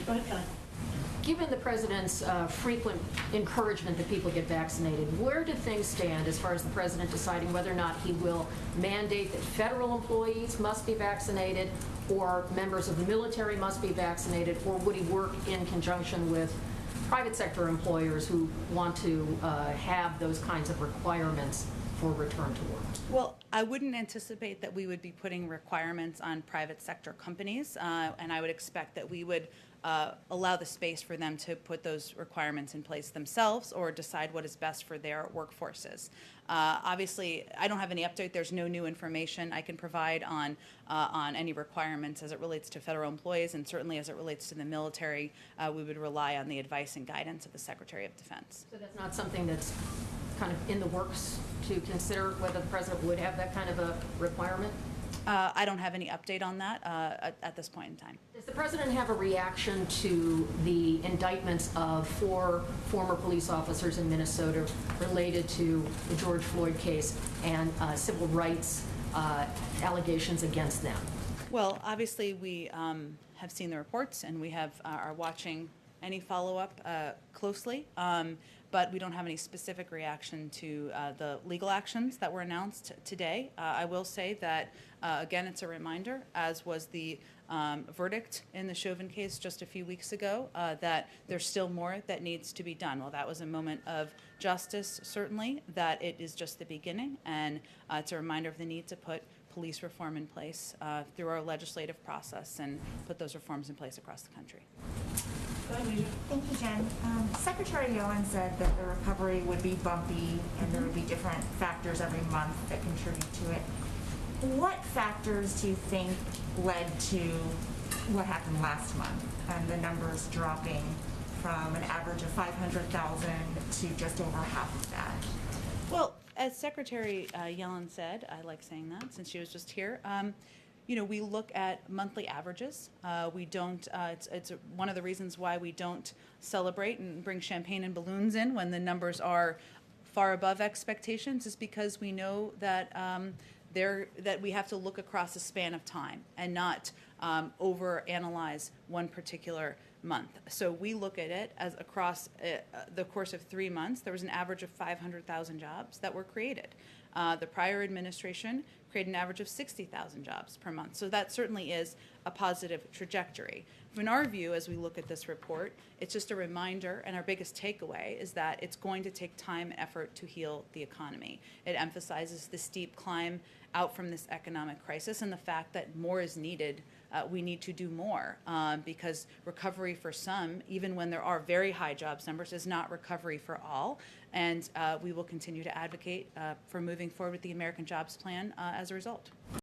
Go ahead, Kelly. Given the president's frequent encouragement that people get vaccinated, where do things stand as far as the president deciding whether or not he will mandate that federal employees must be vaccinated or members of the military must be vaccinated, or would he work in conjunction with private sector employers who want to have those kinds of requirements for return to work? Well, I wouldn't anticipate that we would be putting requirements on private sector companies, and I would expect that we would allow the space for them to put those requirements in place themselves or decide what is best for their workforces. Obviously, I don't have any update. There's no new information I can provide on any requirements as it relates to federal employees, and certainly as it relates to the military, we would rely on the advice and guidance of the Secretary of Defense. So that's not something that's kind of in the works to consider whether the president would have that kind of a requirement? I don't have any update on that at this point in time. Does the president have a reaction to the indictments of 4 former police officers in Minnesota related to the George Floyd case and civil rights allegations against them? Well, obviously we have seen the reports and we are watching any follow-up closely. But we don't have any specific reaction to the legal actions that were announced today. I will say that, again, it's a reminder, as was the verdict in the Chauvin case just a few weeks ago, that there's still more that needs to be done. Well, that was a moment of justice, certainly, that it is just the beginning, and it's a reminder of the need to put police reform in place through our legislative process and put those reforms in place across the country. Thank you, Jen. Secretary Yellen said that the recovery would be bumpy and there would be different factors every month that contribute to it. What factors do you think led to what happened last month and the numbers dropping from an average of 500,000 to just over half of that? Well, as Secretary Yellen said, I like saying that since she was just here, we look at monthly averages. We don't, it's one of the reasons why we don't celebrate and bring champagne and balloons in when the numbers are far above expectations, is because we know that that we have to look across a span of time and not overanalyze one particular month. So we look at it as across the course of 3 months, there was an average of 500,000 jobs that were created. The prior administration created an average of 60,000 jobs per month. So that certainly is a positive trajectory. In our view, as we look at this report, it's just a reminder, and our biggest takeaway is that it's going to take time and effort to heal the economy. It emphasizes the steep climb out from this economic crisis and the fact that more is needed. We need to do more because recovery for some, even when there are very high jobs numbers, is not recovery for all. And we will continue to advocate for moving forward with the American Jobs Plan as a result.